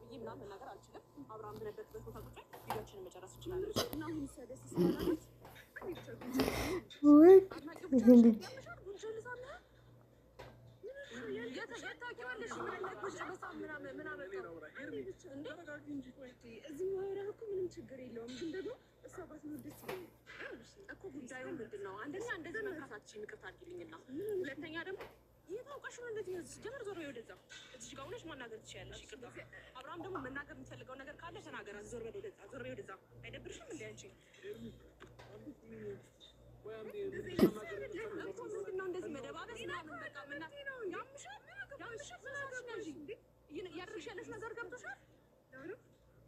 ብዬ ምናምን መናገር አልችልም። አብርሃም በነበረበት ቦታ ቁጭ ቪዲዮችንን መጨረስ እንችላለን። እና አሁን ደስ ስላላት ምንም ችግር የለውም። ግን ደግሞ እሷ ባትኖር ደስ ይለኛል እኮ። ጉዳዩ ምንድን ነው? አንደኛ እንደዚህ መንካታችን ይቅርታ አድርጊልኝና፣ ሁለተኛ ደግሞ የታውቃሽ ነው እንደዚህ ነው። ጀመር ዞር ወደዛ እዚህ ጋር ሆነሽ ማናገር ትችያለሽ። ይቅርታ አብርሃም ደግሞ መናገር የምትፈልገው ነገር ካለ ተናገር። ዞር ወደዛ፣ ዞር ወደዛ። አይደብርሽም እንዴ አንቺ? እንደዚህ መደባበስ ምናምን በቃ ያደርግሻለሽ ነገር ገብቶሻል።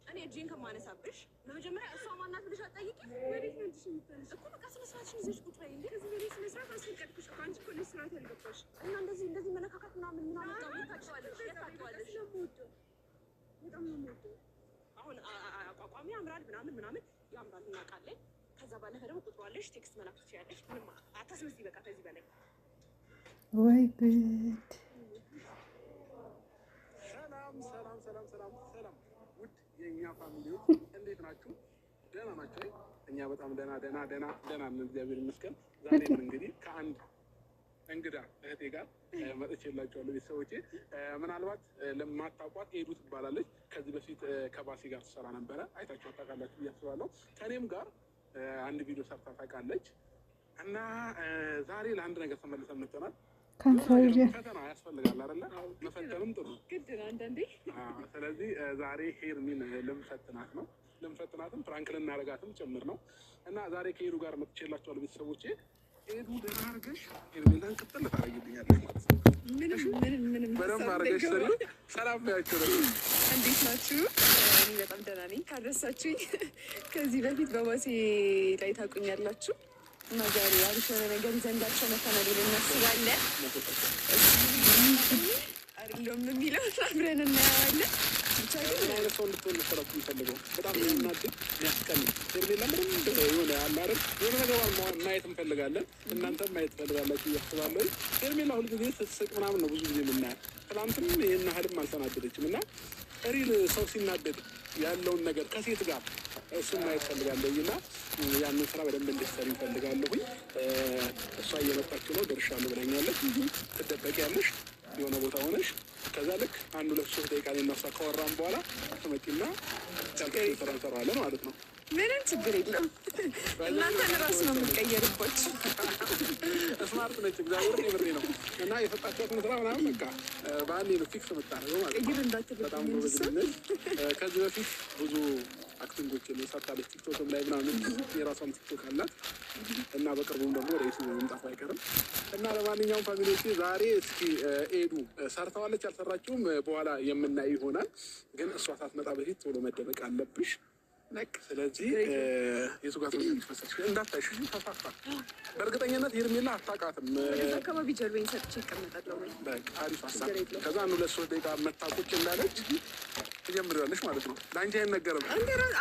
እኔ እጄን ከማነሳብሽ በመጀመሪያ እሷ ማናት ብለሽ አትጠይቂ። ወዴት ነው እሺ የምትፈልሽ እኮ? በቃ ስነ ስርዓትሽን ይዘሽ ቁጭ በይ። እንዴ ከዚህ በላይ ስነ ስርዓት አስፈቀድኩሽ እኮ። አንቺ እኮ ነው ስርዓት ያልገባሽ። እና እንደዚህ መነካካት ምናምን ታውቂዋለሽ። በጣም ነው የምወደው። አሁን አቋቋሚ ያምራል ምናምን ያምራል እናውቃለን። ከዛ ባለፈ ደግሞ ቁጭ ብለሽ ቴክስት መላክ ትችያለሽ። ምንም አታስመስይ። በቃ ከዚህ በላይ ወይ ጉድ። ሰላም ውድ የእኛ ፋሚሊዎች እንዴት ናችሁ? ደህና ናቸው? እኛ በጣም ደህና ነን፣ እግዚአብሔር ይመስገን። ዛሬም እንግዲህ ከአንድ እንግዳ እህቴ ጋር መጥቼላችኋለሁ። ቤተሰቦቼ ምናልባት ለማታውቋት ኤዱ ትባላለች። ከዚህ በፊት ከባሲ ጋር ትሰራ ነበረ፣ አይታችሁ ታውቃላችሁ ብዬ አስባለሁ። ከእኔም ጋር አንድ ቪዲዮ ሰርታ ታውቃለች። እና ዛሬ ለአንድ ነገር ተመልሰን መጥተናል። ፈተና ያስፈልጋል አይደለ? መፈተንም ጥሩ ግድ ነው አንዳንዴ። ስለዚህ ዛሬ ሄርሚን ልንፈትናትም ፕራንክ ልናደርጋትም ጭምር ነው። እና ዛሬ ከኤዱ ጋር መጥቼላችኋለሁ ቤተሰቦቼ። ኤዱ ደህና አድርገሽ ሄርሜላን ቅጥል ታደርጊልኛለሽ ማለት ነው። ምንም በደንብ አድርገሽ ስሪ። ሰላም በያቸው ነው። እንዴት ናችሁ? እኔ በጣም ደህና ነኝ። ካደረሳችሁኝ ከዚህ በፊት በባሴ ላይ ታውቁኛላችሁ። እና ዛሬ አሪፍ የሆነ ነገር ይዘንላቸው መተናል ብለን እናስባለን። አይደለም የሚለው አብረን እናየዋለን። ብቻ ግን አይነት ሰው እንድትሆን መሰራት የሚፈልገው በጣም የሚያናድድ የሚያስቀን ሄርሜላ ምንም የሆነ አለ አይደል የሆነ ነገር ማየት እንፈልጋለን። እናንተም ማየት ትፈልጋላችሁ እያስባለሁ። ሄርሜላ ሁልጊዜ ስትስቅ ምናምን ነው ብዙ ጊዜ የምናያት። ትናንትም ይህን ያህልም አልተናደደችም። እና ሪል ሰው ሲናደድ ያለውን ነገር ከሴት ጋር እሱን ማየት ፈልጋለሁ። እና ያንን ስራ በደንብ እንድትሰሪ እፈልጋለሁኝ። እሷ እየመጣችው ነው፣ ደርሻለሁ ብለኛለች። ትደበቂያለሽ የሆነ ቦታ ሆነሽ። ከዛ ልክ 1-2-3 ደቂቃ እናሳ ካወራን በኋላ ትመጪና ስራ እንሰራዋለን ማለት ነው። ምንም ችግር የለም። እናንተን ራሱ ነው የምትቀየርባችሁ። ስማርት ነች፣ እግዚአብሔር የምሬ ነው። እና የሰጣችኋትን ስራ ምናምን በቃ በአንዴ ነው ፊክስ የምታደርገው ማለት ነው። በጣም ጎበዝ ነች። ከዚህ በፊት ብዙ አክቲንጎችን ሰርታለች። ቲክቶክም ላይ ምናምን የራሷን ቲክቶክ አላት። እና በቅርቡም ደግሞ ወደ ዩቲዩብ መምጣቱ አይቀርም። እና ለማንኛውም ፋሚሊዎቼ ዛሬ እስኪ ኤዱ ሰርተዋለች አልሰራችውም በኋላ የምናይ ይሆናል። ግን እሷ ሳትመጣ በፊት ቶሎ መደበቅ አለብሽ። ስለዚህ የሱ ጋር ተመሳሳች እንዳታይሽ ተፋፋ። በእርግጠኝነት ሄርሜላ አታውቃትም። አካባቢ ጀርቤን ሰጥቼ ይቀመጣለሁ ወይ? በቃ አሪፍ ሀሳብ። ከዛ 1-2-3 ደቂቃ መታቆች እንዳለች ትጀምሪያለሽ ማለት ነው። ለአንቺ አይነገርም።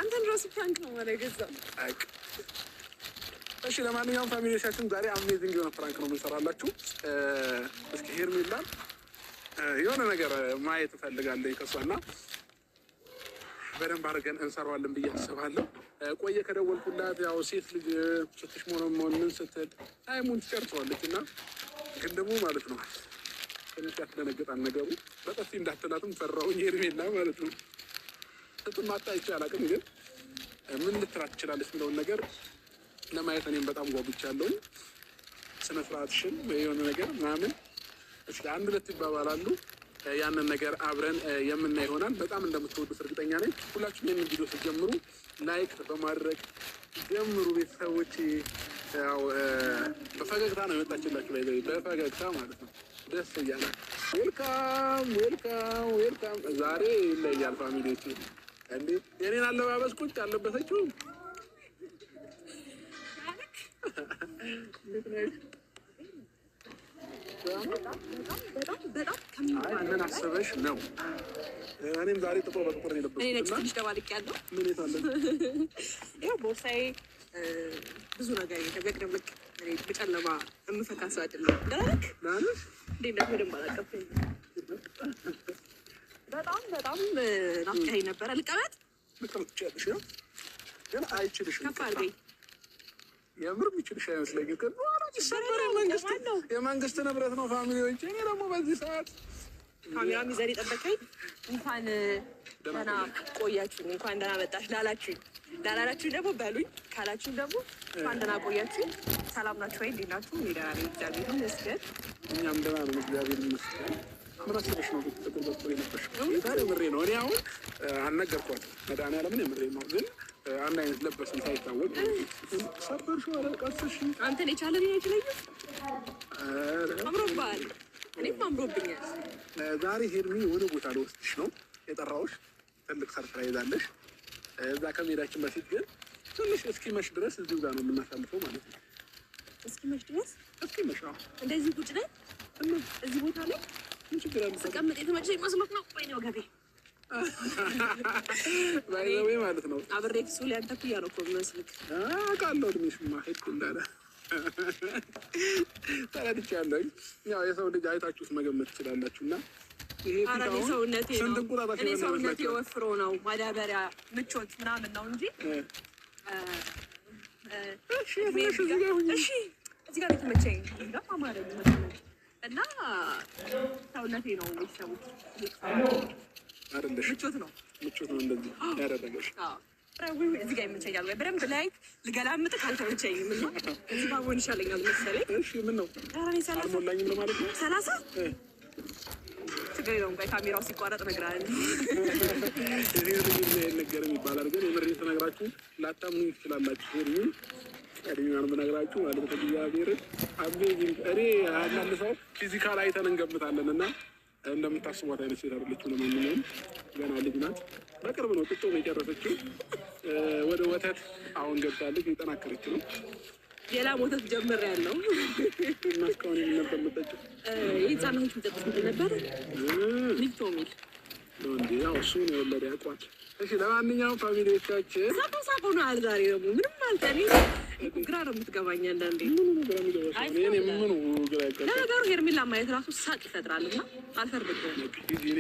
አንተን ራሱ ፕራንክ ነው ማለት ገዛ። እሺ ለማንኛውም ፋሚሊዎቻችን ዛሬ አሜዚንግ የሆነ ፕራንክ ነው የምንሰራላችሁ። እስኪ ሄርሜላ የሆነ ነገር ማየት እፈልጋለሁ ከሷና በደንብ አድርገን እንሰራዋለን ብዬ አስባለሁ። ቆየ ከደወልኩላት ያው ሴት ልጅ ስትሽሞነሞን ምን ስትል ታይሙን ትጨርሰዋለች። እና ግን ደግሞ ማለት ነው ትንሽ ያስደነግጣል ነገሩ። በጠፊ እንዳትላትም ፈራሁኝ ሄርሜላ ማለት ነው። ስትማታ ይቻላል፣ ግን ምን ልትላት ትችላለች የሚለውን ነገር ለማየት እኔም በጣም ጓጉቻለሁኝ። ስነ ስርዓትሽን የሆነ ነገር ምናምን እስኪ 1-2 ይባባላሉ። ያንን ነገር አብረን የምናይ ይሆናል። በጣም እንደምትወዱት እርግጠኛ ነኝ። ሁላችሁም ይህንን ቪዲዮ ስትጀምሩ ላይክ በማድረግ ጀምሩ ቤተሰቦች። ያው በፈገግታ ነው የመጣችላችሁ፣ በፈገግታ ማለት ነው። ደስ እያለ ዌልካም። ዛሬ ይለያል ፋሚሊዎቼ። እንዴ የኔን አለባበስ ቁጭ አለበሰችው። ምን አስበሽ ነው? እኔም ዛሬ ጥቁር በጥቁር ነው የለበስኩት። ትንሽ ደባልቅ ያለው ምን የታለ ያው ቦርሳዬ ብዙ ነገር የተገደምክ በጨለማ የምፈካ ሰው አይደለም። ደረክ እንዴት ነው? በደንብ አላቀፈኝ። በጣም በጣም ናፍቀኸኝ ነበረ። ልቀመጥ ትችያለሽ ነው ግን አይችልሽም። ከፍ አድርገኝ። የምር የሚችልሽ አይመስለኝም። የመንግስት ንብረት ነው ፋሚሊዎች። እኔ ደግሞ በዚህ ሰዓት ካሜራ ሚዘር የጠበቀኝ እንኳን ደህና ቆያችሁኝ፣ እንኳን ደህና መጣሽ ላላችሁኝ ደግሞ በሉኝ፣ ካላችሁኝ ደግሞ እንኳን ደህና ቆያችሁኝ። ሰላም ናችሁ ወይ? እንዴት ናችሁ? እኔ ደህና ነኝ፣ እግዚአብሔር ይመስገን። እኛም ደህና ነን፣ እግዚአብሔር ይመስገን። ምን አስበሽ ነው ጥቁር በጥቁር የለበሽ? የምሬ ነው። እኔ አሁን አልነገርኳትም፣ መድኃኒዓለምን የምሬ ነው። ግን አንድ አይነት ለበስን ሳይታወቅ ሰበርሽ ቀስሽ። አንተን የቻለ አይችለኝም። አምሮብሃል፣ እኔም አምሮብኛል። ዛሬ ሄርሚ የሆነ ቦታ ልወስድሽ ነው የጠራሁሽ። ትልቅ ሰርፕራይዝ አለሽ። እዛ ከመሄዳችን በፊት ግን ትንሽ እስኪመሽ ድረስ እዚሁ ጋር ነው የምናሳልፈው ማለት ነው። እስኪመሽ ድረስ? እስኪመሽ ነው። እንደዚህ ቁጭ ነን እዚህ ቦታ ላይ ምን ችግር አለ? ስቀምጥ የተመቸኝ መስሎት ነው። ወይኔ ወገቤ ባይዘዌ ማለት ነው። አብሬ ክሱ ላይ አንተ ኩያ ነው እኮ የሚመስልክ። አውቃለሁ እድሜሽማ ሄድኩ እንዳለ ተረድቻለሁ። ያው የሰው ልጅ አይታችሁት መገመት ትችላላችሁ። እና ይሄ ሰውነቴ ወፍሮ ነው ማዳበሪያ ምቾት ምናምን ነው እንጂ እዚህ ጋር የተመቸኝ አማረኝ እና ሰውነቴ ነው ቤተሰቦች አይደለሽ? ምቾት ነው እንደዚህ ያደረገሽ። እዚህ ጋር ይመቸኛል ወይ በደንብ ላይ ልገላምጥ ካልተመቸኝም እና እዚህ ጋር ሆን ይሻለኛል መሰለኝ። እሺ ምን ነው አልሞላኝም ለማለት ነው። 30 ችግር የለውም። ቆይ ካሜራው ሲቋረጥ እነግርሃለሁ። እዚህ ልጅ ነገርም ይባላል። ግን የምሬን ስነግራችሁ ላታምኑ ትችላላችሁ። ሄርሚ ቀድሜዋን ብነግራችሁ ማለት ከእግዚአብሔር አሜዚንግ። እኔ አንዳንድ ሰው ፊዚካል አይተን እንገምታለን እና እንደምታስቧት አይነት ሴት አይደለችም። ለማንኛውም ገና ልጅ ናት። በቅርብ ነው ጥጦ የጨረሰችው። ወደ ወተት አሁን ገብታለች፣ የጠናከረች ነው። የላም ወተት ጀምሬያለሁ እና እስካሁን ነበር የምጠጪው? የህፃናቶች የሚጠጡት ምንድን ነበር? ሊፕቶሚል ነው እንዴ? ያው እሱ ነው የወለደ ያውቋል። እሺ ለማንኛውም ፋሚሊዎቻችን ሳቆ ነው አለ። ዛሬ ደግሞ ምንም አልተኔ ግራ ነው የምትገባኝ አንዳንዴ። ለነገሩ ሄርሜላ ማየት ራሱ ሳቅ ይፈጥራል እና አልፈርድብህም።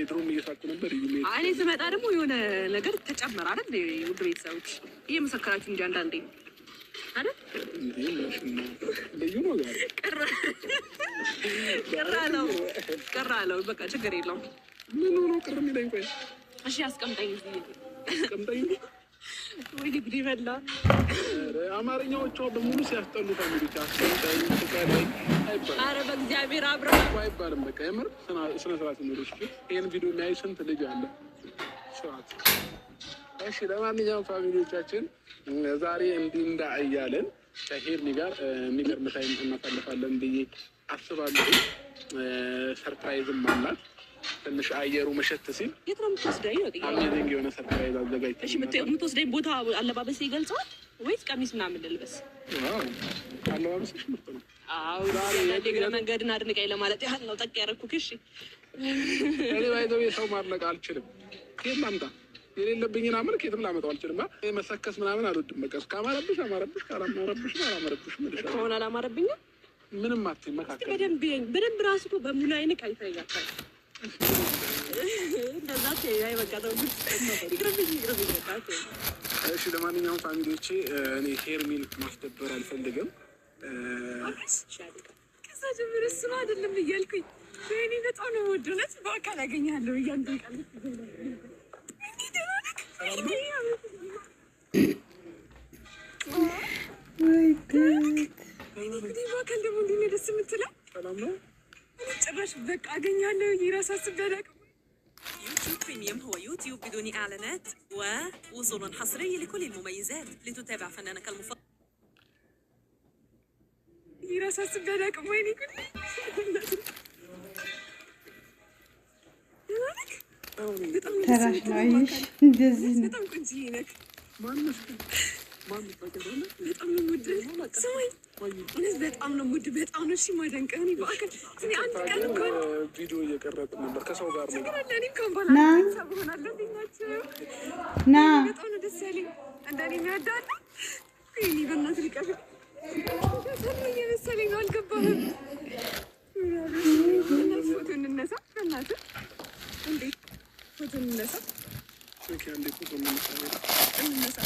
ድሮም እየሳቁ ነበር። እኔ ስመጣ ደግሞ የሆነ ነገር ተጨመረ አይደል? ውድ ቤተሰቦች እየመሰከራችሁ እንጂ አንዳንዴ አይደል? ልዩ ነው ዛሬ። ቅር አለው። በቃ ችግር የለውም። ምን ሆኖ ቅር የሚለኝ? ቆይ እሺ አስቀምጠኝ። አስቀምጠኝ። ወይ ግድ ይበላ። አማርኛዎቿ በሙሉ ሲያስጠሉ ፋሚሊዎች አስቀምጠኝ፣ ፍቀደኝ አይባልም። ኧረ በእግዚአብሔር አብረን አይባልም። በቃ የምር ስነ ስርዓት ኖሮች ይህን ቪዲዮ የሚያይ ስንት ልጅ አለ? ስርዓት። እሺ ለማንኛውም ፋሚሊዎቻችን ዛሬ እንዲህ እንዳ እያለን ከሄርሚ ጋር የሚገርም ታይም እናሳልፋለን ብዬ አስባለሁ። ሰርፕራይዝም አላት። ትንሽ አየሩ መሸት ሲል የት ነው የምትወስደኝ? አሜዚንግ የሆነ ሰርፕራይዝ አዘጋጅተን። እሺ የምትወስደኝ ቦታ አለባበስ ይገልጸዋል ወይስ ቀሚስ ምናምን ልልበስ? አለባበስሽ ምርጥ ነው። አዎ የእግረ መንገድን አድንቀኝ ለማለት ያህል ነው ጠቅ ያደረኩህ። እሺ እኔ ባይዘው የሰው ማድነቅ አልችልም። ከየት ላምጣ? የሌለብኝን አመል ከየትም ላመጣው አልችልም። መሰከስ ምናምን አልወድም። በቃ ካማረብሽ አማረብሽ፣ ካላማረብሽ አላማረብሽም። ከሆነ አላማረብኝም ምንም አትይም። መካከል በደንብ ራሱ እኮ በሙሉ አይነት አይተኛል። እንደዛ ተያይ በቃ ነው። እሺ ለማንኛውም ፋሚሊዎቼ እኔ ሄርሚን ማስደበር አልፈልግም። ከዛ ጀምሮ እሱ ነው አይደለም እያልኩኝ እኔ በጣም ነው የምወደው። እውነት በአካል አገኛለሁ እያንዳንዱ ቃል በአካል ደግሞ እንዲህ ነው ደስ የምትለው። ሰላም ነው ጭራሽ በቃ አገኛለሁ የራሱ አስቤያለሁ። يوتيوب بريميوم هو يوتيوب بدون إعلانات ووصول حصري لكل المميزات لتتابع فنانك المفضل. የራሱ አስቤያለሁ። ወይኔ ጉድ ተራሽ ነው አይሽ እንደዚህ ነው። በጣም ቆንጆዬ ነህ። ማንስ በጣም ነው የምወድህ። ስማኝ እውነት በጣም ነው የምወድህ። በጣም ነው እሺ የማደንቅህ። እኔ በአካል እኔ አንድ ቀን እኮ ቪዲዮ እየቀረጥን ነበር ከሰው ጋር ነው። እኔ እኮ ባላንሳ ሆናለሁ። እንዴት ናቸው? በጣም ነው ደስ ያለኝ። እንደኔ የሚወዳለ እኔ በእናትህ ሊቀፍ በጣም እየመሰለኝ ነው። አልገባህም? ፎቶ እንነሳ በእናትህ። እንዴት ፎቶ እንነሳ። ኦኬ አንዴ ፎቶ እንነሳ።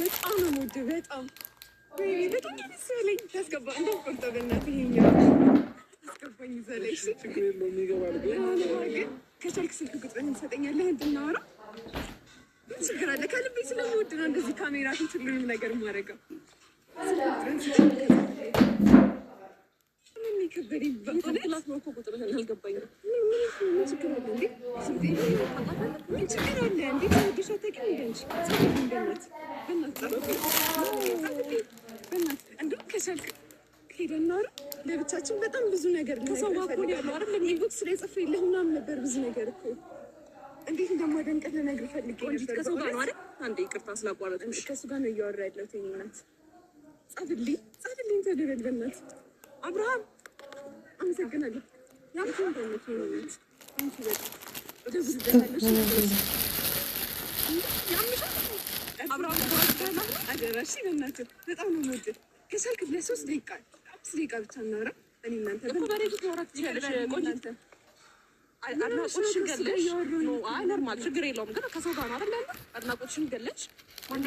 በጣም ነው የምወደው። በጣም መሰለኝ ታስገባ እንደቆርጦ በእናትህ ይኸኛው ታስገባኝ ዘለሽ ችግር የለውም ይገባል። ግን ከቻልክ ስልክ ቁጥርህን ትሰጠኛለህ እንድናወራ። ምን ችግር አለ? ከልቤ ስለምወድ ነው እንደዚህ ካሜራ ፊት ሁሉንም ነገር የማደርገው። ምን ይከበደኝ በእውነት ነው እኮ ቁጥርህን አልገባኝም። ምን ችግር አለ እንዴ? ምን ችግር አለ እንዴ? ተወድሽ አታውቂም እንደ አንቺ በእናትህ እንደውም ከቻልክ ሄደን እናውራ ለብቻችን። በጣም ብዙ ነገር ከሰው ጋር እኮ ያለው አይደል? ኢንቦክስ ላይ ጽፌ የለህ ምናምን ነበር ብዙ ነገር እኮ እንዴት እንደማደንቅህ ልነግርህ ፈልጌ ነበር። ከሰው ጋር ነው አይደል? አንዴ ይቅርታ ስላቋረጥኩሽ። ከእሱ ጋር ነው እያወራ ያለሁት። እናት ጻፍልኝ ተደረል በእናትህ አብርሃም አመሰግናለሁ። ያምኩን በእናትህ ይሆናል አንቺ በጣም ደብረታለሽ ያምሻል አብርሃም ተዋደላ አደራሽ በእናትህ በጣም ነው የምወድህ። ከቻልክ ለ3 ደቂቃ 5 ደቂቃ ብቻ እናውራ። እኔ እናንተ እኮ በሬት ማውራት ትችላለሽ። ቆንጆ አድናቆትሽን ገለሽ ነው። አይ ኖርማል ችግር የለውም። ግን ከሰው ጋር ነው አይደል ያለው? አድናቆትሽን ገለሽ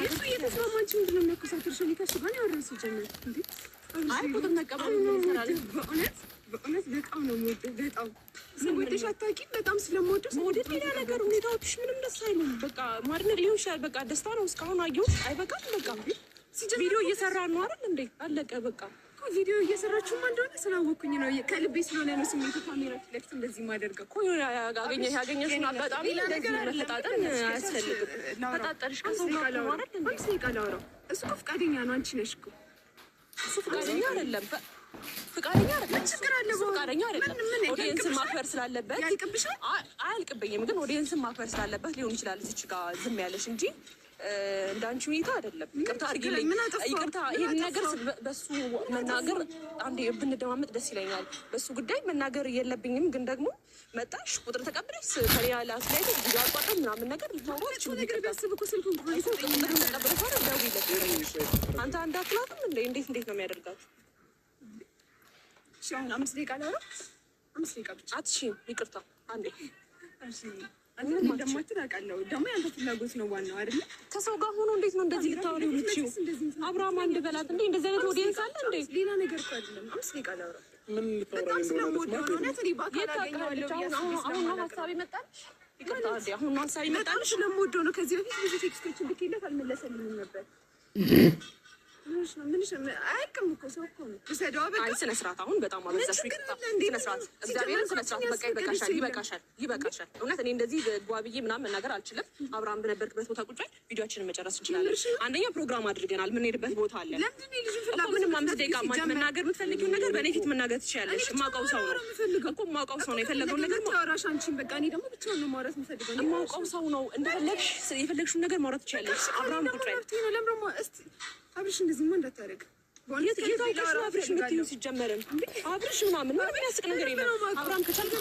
እሱ እየተስማማች ምንድን ነው የሚያኮሳትርሽ? እኔ ከእሱ ጋር ነው ያወራሁት ሲጀምር። እንዴ አይ ቁጥር መቀበል ይሰራል። በእውነት በጣም ነው የምወደው። በጣም ስወድሽ አታውቂም። በጣም ስለምወደው መውደድ ሌላ ነገር፣ ሁኔታዎችሽ ምንም ደስ አይሉም። በቃ ማድነቅ ሊሆን ይችላል። በቃ ደስታ ነው እስካሁን አየሁት። አይበቃም? በቃ ቪዲዮ እየሰራ ነው አይደል እንዴ? አለቀ በቃ። ቪዲዮ እየሰራችሁማ እንደሆነ ስላወኩኝ ነው። ከልቤ ስለሆነ ነው ስሜቱ ካሜራ ፊት ለፊት እንደዚህ የማደርገው እኮ። ያገኘሽውን አጋጣሚ እንደዚህ መፈጣጠን አያስፈልግም። ፈጣጠርሽ ከሰው ጋር ነው አይደል እንዴ? አንቺ ቃላውራው እሱ እኮ ፈቃደኛ ነው። አንቺ ነሽ እኮ እሱ ፈቃደኛ አይደለም። ፈቃደኛ አይደለም። ችግር አለ። ፈቃደኛ አይደለም። ኦዲየንስን ማክበር ስላለበት ያልቅብሻል። አያልቅብኝም፣ ግን ኦዲየንስን ማክበር ስላለበት ሊሆን ይችላል እዚች ጋር ዝም ያለሽ እንጂ እንዳንቺ ሁኔታ አይደለም። ይቅርታ አድርጊልኝ። ይቅርታ ይሄን ነገር በሱ መናገር አንዴ ብንደማመጥ ደስ ይለኛል። በሱ ጉዳይ መናገር የለብኝም፣ ግን ደግሞ መጣሽ ቁጥር ተቀብለሽ ከሌላ ላይ ቪዲዮ አቋርጠ ምናምን ነገር ልታወራች ነገር ቢያስብ እኮ ስልኩን ቁጥር ተቀብለሽ አይደል ደውይለት። አንተ አንድ አትላትም እንዴ? እንዴት ነው የሚያደርጋት? እሺ አሁን 5 ደቂቃ ላውራ። 5 ደቂቃ ብቻ አትሺም። ይቅርታ አንዴ እሺ አንተ እንደማትል አውቃለሁ። ደግሞ ያንተ ፍላጎት ነው ዋናው አይደል? ከሰው ጋር ሆኖ እንዴት ነው እንደዚህ ልታወሪው የምትችይው? አብርሃም አንድ በላት እንዴ! እንደዚህ አይነት ኦዲየንስ አለ እንዴ? ሌላ ነገር እኮ አይደለም። 5 ደቂቃ ላውራ። ምን ልታወራ በጣም ስለምወደው ነው። እውነት እኔ በአካል አገኘዋለሁ። አሁን ነው ሀሳብ ይመጣል። ይቅርታ አንዴ አሁን ነው ሀሳብ ይመጣል። በጣም ስለምወደው ነው። ከዚህ በፊት ብዙ ቴክስቶችን ልኬለት አልመለሰልኝም ነበር። ምንሽ አያውቅም እኮ ሰው እኮ ነው። አይ ስነ ስርዓት አሁን በጣም አበዛሽ። ይቅርታ ስነ ስርዓት እግዚአብሔርን ስነ ስርዓት በቃ ይበቃሻል። እውነት እኔ እንደዚህ ጓብዬ ምናምን መናገር አልችልም። አብርሃም በነበርክበት ቦታ ቁጭ ቪዲዮችንን መጨረስ እንችላለን። አንደኛ ፕሮግራም አድርገናል። የምንሄድበት ቦታ አለ። ምንም 5 ደቂቃ መናገር የምትፈልጊውን ነገር በእኔ ፊት መናገር ትችያለሽ። የማውቀው ሰው ነው እኮ የማውቀው ሰው ነው። የፈለገውን ነገር ታወራሽ አንቺን በቃ እኔ ደግሞ ብቻውን ነው ማውራት የምፈልገው። የማውቀው ሰው ነው። እንደፈለግሽ የፈለግሽውን ነገር ማውራት ትችያለሽ። አብርሃም ቁጭ አብርሽ እንደዚህማ እንዳታደርግ። አብርሽ የምትይው ሲጀመርም አብርሽ ምናምን ምንም የሚያስቅ ነገር የለም። አብርሃም ከቻልክ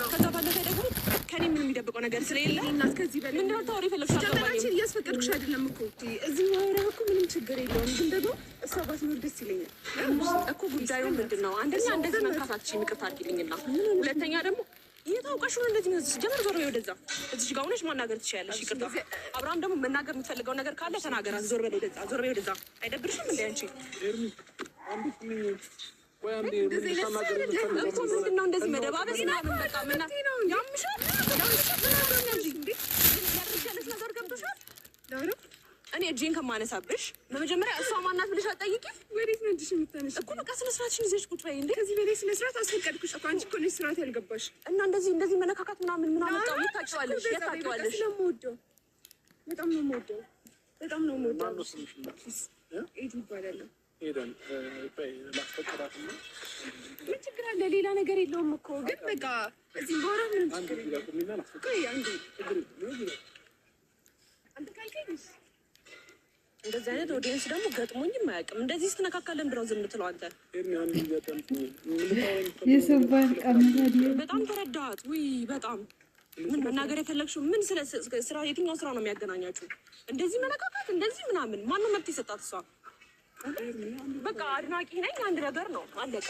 ከዛ ባለፈ ደግሞ ከኔ ምን የሚደብቀው ነገር ስለሌለ እናት ከዚህ በላይ ምንድን ነው ታወሪ የፈለግሽው? ጀመራችን እያስፈቀድኩሽ አይደለም እኮ እዚህ ማውራት እኮ ምንም ችግር የለውም። ግን ደግሞ እሷ ባትኖር ደስ ይለኛል እኮ። ጉዳዩ ምንድን ነው? አንደኛ እንደዚህ መንካታችን ይቅርታ አድርጊልኝና፣ ሁለተኛ ደግሞ እየታውቀሽ ነው እንደዚህ ነው። ጀመር ዞር ወደዛ እዚህ ጋር ሆነሽ ማናገር ትችያለሽ። ይቅርታ አብርሃም ደግሞ መናገር የምትፈልገው ነገር ካለ ተናገራት። ዞር በል ወደዛ፣ ዞር በል ወደዛ። አይደብርሽም እንዴ አንቺ? ምንድን ነው እንደዚህ መደባበስ ምናምን? በቃ ያምሻል ነገር ገብቶሻል። እኔ እጄን ከማነሳብሽ በመጀመሪያ እሷ ማናት ብለሽ አትጠይቂ። ወዴት ነው እጅሽ የምታነሺ እኮ? በቃ ስነ ስርዓትሽን ይዘሽ ቁጭ በይ እንዴ። ከዚህ በላይ ስነ ስርዓት አስፈቀድኩሽ እኮ። አንቺ እኮ ነሽ ስርዓት ያልገባሽ። እና እንደዚህ መነካካት ምናምን አመጣው? የታውቂዋለሽ? ስለምወደው በጣም ነው የምወደው። በጣም ነው የምወደው። ኤድ ይባላል። ሄደን ላስፈቅዳትና ምን ችግር አለ? ሌላ ነገር የለውም እኮ። ግን በቃ እዚህ በኋላ ምንም ችግር የለም። አንተ ካልከኝስ እንደዚህ አይነት ኦዲየንስ ደግሞ ገጥሞኝም አያውቅም። እንደዚህ ስትነካካለን ብለው ዝም ትለው አንተ የሰባን ቀመዳዲ በጣም ተረዳሃት? ውይ በጣም ምን መናገር የፈለግሽው ምን ስለ ስራ የትኛው ስራ ነው የሚያገናኛችሁ? እንደዚህ መነካካት እንደዚህ ምናምን ማነው መብት የሰጣት? እሷ በቃ አድናቂ ነኝ አንድ ነገር ነው አለቀ።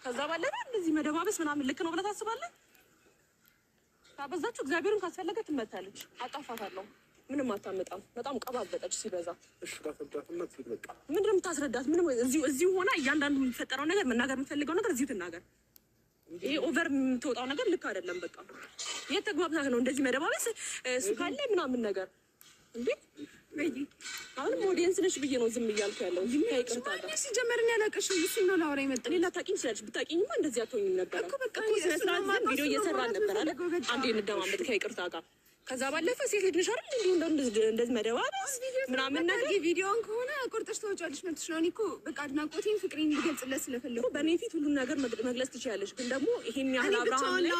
ከዛ ባለፈ እንደዚህ መደባበስ ምናምን ልክ ነው ብለህ ታስባለህ? ካበዛችሁ እግዚአብሔርን ካስፈለገ ትመታለች። አጣፋታለሁ። ምንም አታመጣም። በጣም ቀባበጠች ሲበዛ። እሺ ታስረዳትና በቃ ምንድን ነው የምታስረዳት? ምንም እዚሁ ሆና እያንዳንዱ የሚፈጠረው ነገር መናገር የምትፈልገው ነገር እዚሁ ትናገር። ይሄ ኦቨር የምትወጣው ነገር ልክ አይደለም። በቃ የት ተግባብታህ ነው እንደዚህ መደባበስ? እሱ ካለ ምናምን ነገር እንዴ አሁንም ኦዲየንስ ነሽ ብዬ ነው ዝም እያልኩ ያለው። ዝም ይቅርታ ጋር ሲጀመር እኔ አላውቅሽም። እሱ ነው ላወራ የመጣው። እኔ ላታውቂኝ ስለሽ ብታውቂኝማ እንደዚህ አትሆኝም ነበር እኮ። በቃ ቪዲዮ እየሰራን ነበር አይደል? አንዴ እንደማመጥ ከይቅርታ ጋር። ከዛ ባለፈ ሴት ልጅ ነሽ አይደል? እንደዚህ መደባበስ ምናምን ነገር ቪዲዮን ከሆነ ቁርጥሽ ተወጫለሽ መብትሽ ነው። እኔ እኮ በቃ አድናቆቴን ፍቅሬን ልገልጽለት ስለፈለኩ በእኔ ፊት ሁሉን ነገር መግለጽ ትችያለሽ። ግን ደግሞ ይሄን ያህል አብርሃም ላይ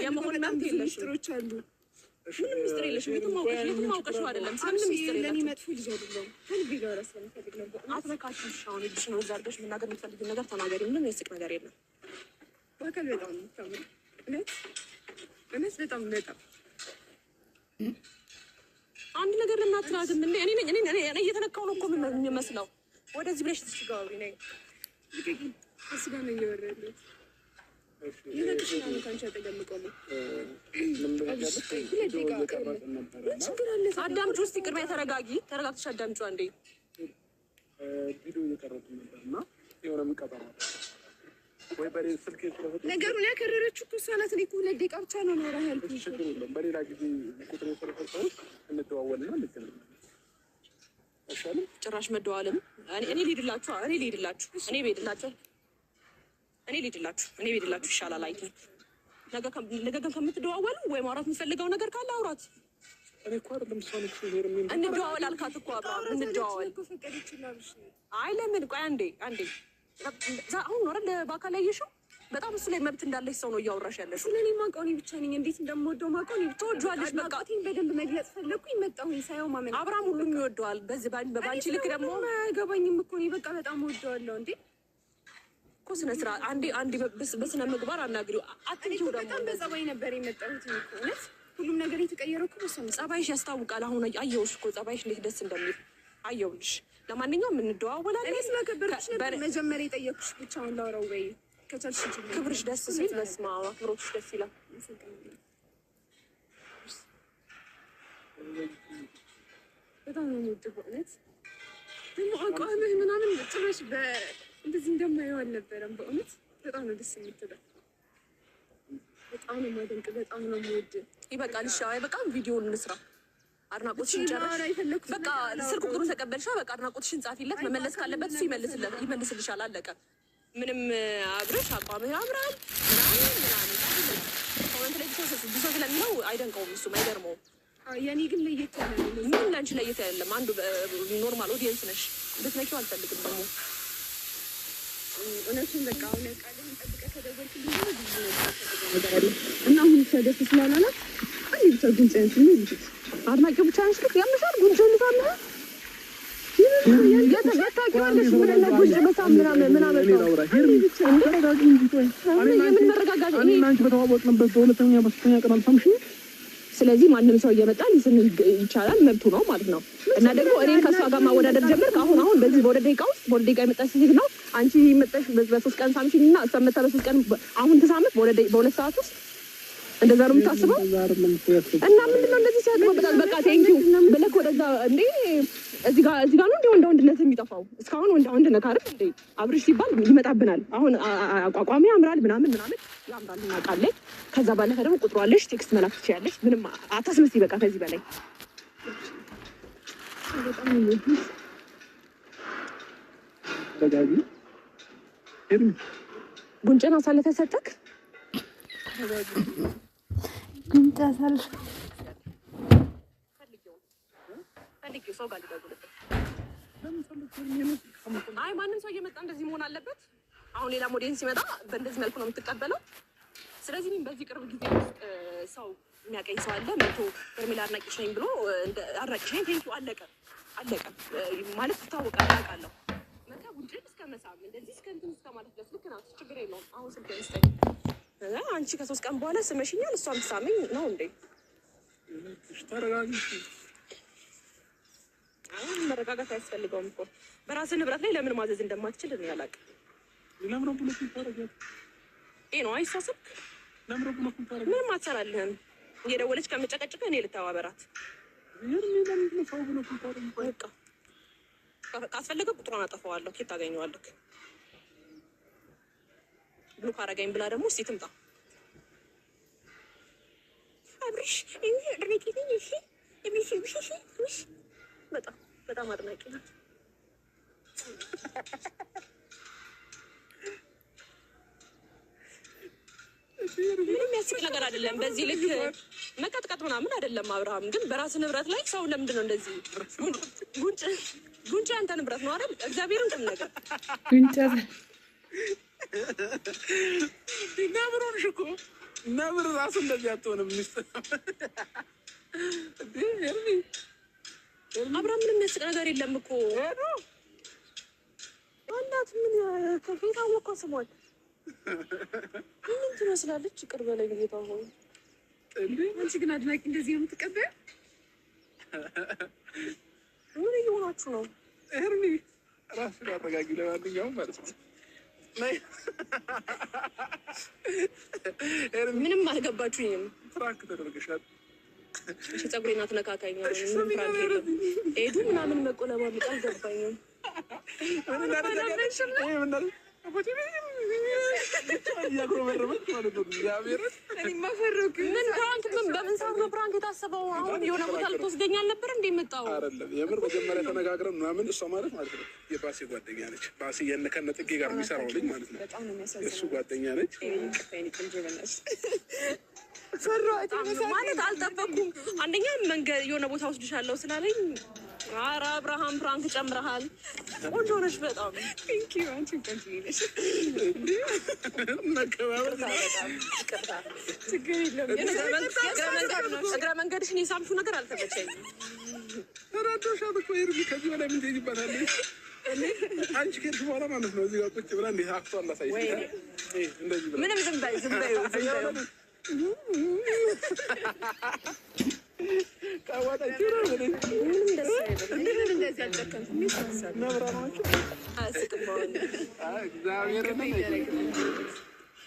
የመሆን መብት የለሽም። ሚስጥሮች አሉ። ምንም ሚስጥር የለሽም። የትም አውቀሽው አይደለም። ስለምን ሚስጥር ለእኔ የለሽም? መጥፎ ልጅ አይደለም። ከልቤ ጋር ስለምፈልግ ነበር። አትበቃችሽ። አሁን እጅሽን ወዝ አድርገሽ መናገር የምትፈልጊው ነገር ተናገሪ። ምንም የሚያስቅ ነገር የለም። በአካል በጣም ነው የምታምረው። እውነት በጣም አንድ ነገር ለማትራዝም እንዴ እኔ እየተነካው ነው እኮ የሚመስለው። ወደዚህ ብለሽ ትሽጋው ነኝ እሱ ጋር ነው እየወረድኩት። ይሄንሽ ነው ካንቺ ተገምቀው አዳምጪ ውስጥ ቅድሚያ ተረጋግተሽ አዳምጪው። አንዴ ቪዲዮ እየቀረጽ ነበር እና የሆነ ምንቀጠማ ወይ በሌላ ስልክ ነገሩን ያከረረችው እኮ እሷ ናት። እኔ እኮ 2 ደቂቃ ብቻ ነው ኖረህ ያልኩሽ። ችግር የለም። በሌላ ጊዜ ቁጥር የሰረፈው እንደዋወልና ልትነው አይሻልም? ጭራሽ መደዋልም እኔ ልሄድላችሁ ይሻላል። አይኪ ነገ ግን ከምትደዋወሉ ወይ ማውራት የምትፈልገው ነገር ካለ አውራት። እኔ እኮ አይደለም ሰው ልጅ ሄር ምን እንደዋወል አልካት እኮ አብራ እንደዋወል እኮ ፈቀደ ይችላል። አይ ለምን ቆይ አንዴ አሁን ነው አይደል በአካል ያየሽው? በጣም እሱ ላይ መብት እንዳለሽ ሰው ነው እያወራሽ ያለሽ። ስለኔ ማውቀው እኔ ብቻ ነኝ። እንዴት እንደምወደው ማውቀው እኔ ብቻ። ትወጂዋለሽ። በቃ አድናቆቴን በደንብ መግለጽ ፈለኩኝ። መጣሁኝ ሳይው ማመን አብርሃም ሁሉም ይወደዋል። በዚህ በባንቺ ልክ ደግሞ አይገባኝም እኮ እኔ በቃ በጣም ወደዋለሁ። እንዴ እኮ ስነ ስርዓት አንዴ በስነ ምግባር አናግሪው። አትንኪው ደግሞ በጣም በጸባይ ነበር የመጣሁት እኮ እውነት። ሁሉም ነገር የተቀየረው እኮ በሰው ጸባይሽ ያስታውቃል። አሁን አየሁሽ እኮ ጸባይሽ እንዴት ደስ እንደሚል አየሁልሽ። ለማንኛውም እንደዋወላለን። እኔ ስለከበርኩሽ ነበር መጀመሪያ የጠየኩሽ። ብቻውን ላውራው ወይ ከቻልሽ እንጂ ክብርሽ ደስ ሲል በስመ አብ አክብሮትሽ ደስ ይላል። በጣም ነው የምወደው በእውነት። ደግሞ አቋምህ ምናምን ጭራሽ እንደዚህ እንደማየው አልነበረም በእውነት። በጣም ነው ደስ የምትለው። በጣም ነው የማደንቅ። በጣም ነው የምወድ። ይበቃል። እሺ አይበቃም? ቪዲዮውን እንስራ። አድናቆትሽን ጨረሽ። በቃ ስልክ ቁጥሩን ተቀበልሻ። በቃ አድናቆትሽን ጻፊለት። መመለስ ካለበት እሱ ይመልስልሻል። አለቀ። ምንም አብረሽ አቋምህ ያምራል ምናምን ኮመንት ላይ ብዙ ስለሚለው አይደንቀውም፣ እሱም አይገርመውም። የኔ ግን ለየት ያለ ነው። ምን ለአንቺ ለየት ያለም አንዱ ኖርማል ኦዲየንስ ነሽ። ብትነኪው አልፈልግም ደግሞ እውነቱን በቃ አሁን ቃልህን ጠብቀህ ከደወልክልኝ ብዙ ነገር አለ እና አሁን ደስ ስላላለ አንዴ ብቻ ጉንጭህን ስሜ ልጅት አድናቂው ብቻ ነሽ። ልክ ያምሻል ጉንጭህን ልታምህ የታውቂዋለሽ። ምን እና ጉንጭ በሳም ምናምን የምን መረጋጋት እኔ እና አንቺ በተዋወቅንበት በሁለተኛ በሶስተኛ ቀን አልሰምሽኝ። ስለዚህ ማንም ሰው እየመጣ ሊስም ይቻላል፣ መብቱ ነው ማለት ነው። እና ደግሞ እኔን ከእሷ ጋር ማወዳደር ጀመርክ። አሁን በዚህ በወደ ደቂቃ የመጣች ሴት ነው። አንቺ መጣሽ በ3 ቀን ሳምሽኝ እና እሷ መጣ በ3 ቀን አሁን ተሳመት በ2 ሰዓት ውስጥ እንደዛ ነው የምታስበው። እና ምንድነው እንደዚህ ሲያግባባታል። በቃ ቴንኪው ብለህ ወደዛ እንዴ እዚህ ጋር ነው እንደ ወንድነት የሚጠፋው። እስካሁን ወንድ ነህ አይደል እንዴ? አብርሽ ሲባል ይመጣብናል። አሁን አቋቋሚ ያምራል ምናምን ያምራል እናውቃለን። ከዛ ባለፈ ደግሞ ቁጥሩ አለሽ፣ ቴክስት መላክ ትችያለሽ። ምንም አታስመስይ። በቃ ከዚህ በላይ ጉንጭን አሳልፈህ ሰጠክ። ጉንጭ አሳልፈህ ፈልጊው ሰው ጋር ልደውልበት። አይ ማንም ሰው እየመጣ እንደዚህ መሆን አለበት። አሁን ሌላ ሞዴል ሲመጣ በእንደዚህ መልኩ ነው የምትቀበለው። ስለዚህ እኔም በዚህ ቅርብ ጊዜ ውስጥ ሰው የሚያቀኝ ሰው አለ። መቶ ሄርሜላ አድናቂሽ ነኝ ብሎ አድናቂሽ ነኝ ቴንኪው አለቀ ማለት ትታወቃለህ። አውቃለሁ መታ ጉንጭን እስከ መሳም እንደዚህ እስከ እንትን እስከ ማለት ድረስ ልክ ናት። ችግር የለውም። አሁን ስልክ ስጠኝ። አንቺ ከ3 ቀን በኋላ ስመሽኛል፣ እሷም ትሳመኝ ነው እንዴ? ተረጋጊ። አሁን መረጋጋት አያስፈልገውም እኮ በራስህ ንብረት ላይ ለምን ማዘዝ እንደማትችል እኔ አላውቅም። ለምን ነው ብሎክ የምታደርገው? ይሄ ነው አይሳስብ። ለምን ነው ብሎክ የምታደርገው? ምንም አትሰራልህም። እየደወለች ከምጨቀጭቅ እኔ ልተባበራት። ለምን ነው ሰው ብሎክ የምታደርገው? በቃ ካስፈለገ ቁጥሯን አጠፋዋለሁ። ኬት ታገኘዋለህ? ብሎክ አደረገኝ ብላ ደግሞ እስኪ ትምጣ። አብርሽ በጣም በጣም አድናቂ ነው። ምንም ያስቅ ነገር አይደለም። በዚህ ልክ መቀጥቀጥ ምናምን አይደለም። አብርሃም ግን በራስ ንብረት ላይ ሰው ለምንድን ነው እንደዚህ? ጉንጭ ያንተ ንብረት ነው አይደል? እግዚአብሔርን ቁም ነገር ጉንጫ ነብር ሆንሽ እኮ ነብር ራሱ እንደዚህ አትሆንም። አብርሃም ምንም ያስቅ ነገር የለም እኮ እናት ምን ከፊት አወቀው ስሟል። ምን ትመስላለች? ይቅር በለኝ ጌታ ሆይ። አንቺ ግን አድናቂ እንደዚህ ነው የምትቀበል? ምን እየሆናችሁ ነው? ኤርሚ ራስሽን አረጋጊ። ለማንኛውም ማለት ነው ምንም አልገባችሁኝም። ፍራንክ ተደርገሻል። እሺ ፀጉሬን አትነካካኝ። ምን ፍራንክ የለም። ሄዱ ምናምን መቆለባበጥ አልገባኝም። እያጉረመረመች ማለት ነው። እግዚአብሔርን እኔማ ፈረኩ። ምን ፍራንክ? በምን ሰዓት ነው ፍራንክ የታሰበው? አሁን የሆነ ቦታ ልትወስደኝ አልነበር እንዴ የመጣው? አይደለም የምር መጀመሪያ ተነጋግረን ምናምን። እሷ ማለት ነው የባሴ ጓደኛ ነች። ባሴ ከነ ጥጌ ጋር የሚሰራው ልጅ ማለት ነው። እሱ ጓደኛ ነች። ማለት አልጠበኩም። አንደኛ መንገድ የሆነ ቦታ ወስድሻለሁ ስላለኝ ኧረ አብርሃም ፕራንክ ጨምረሃል። ቆንጆ ነሽ በጣም ቴንኪው። አንቺ ቆንጆ ነሽ። ችግር የለም። እግረ መንገድሽን የሳምሹ ነገር አልተመቸኝም። ተራዶሻት እኮ ኤርሚ። ከዚህ በላይ ምን ትይዝባታለሽ? አንቺ ከሄድሽ በኋላ ማለት ነው እዚህ ጋር ቁጭ ብላ እንዴት አክቷን ላሳይሽ። እንደዚህ ብላ ምንም ዝም በይ ዝም በይ ዝም በይ። ምንም ደስ አይልም። እንደዚህ አልጨከንኩም። አያስቅም። እግዚአብሔርን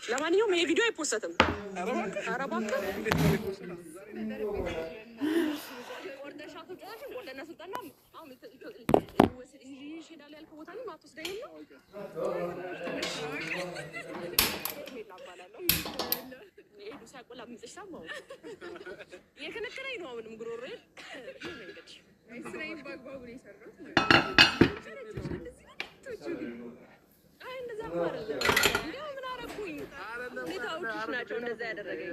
ለማንኛውም ይሄ ቪዲዮ አይፖሰትም። ኧረ እባክህ የከነከረኝ ነው። አሁንም ጉሮሮዬ ስራዬን በአግባቡ ነው የሰራሁት። አይ እንደዛ አይደለም። እንደው ምን አደረኩኝ? ሁኔታዎችሽ ናቸው እንደዛ ያደረገኝ።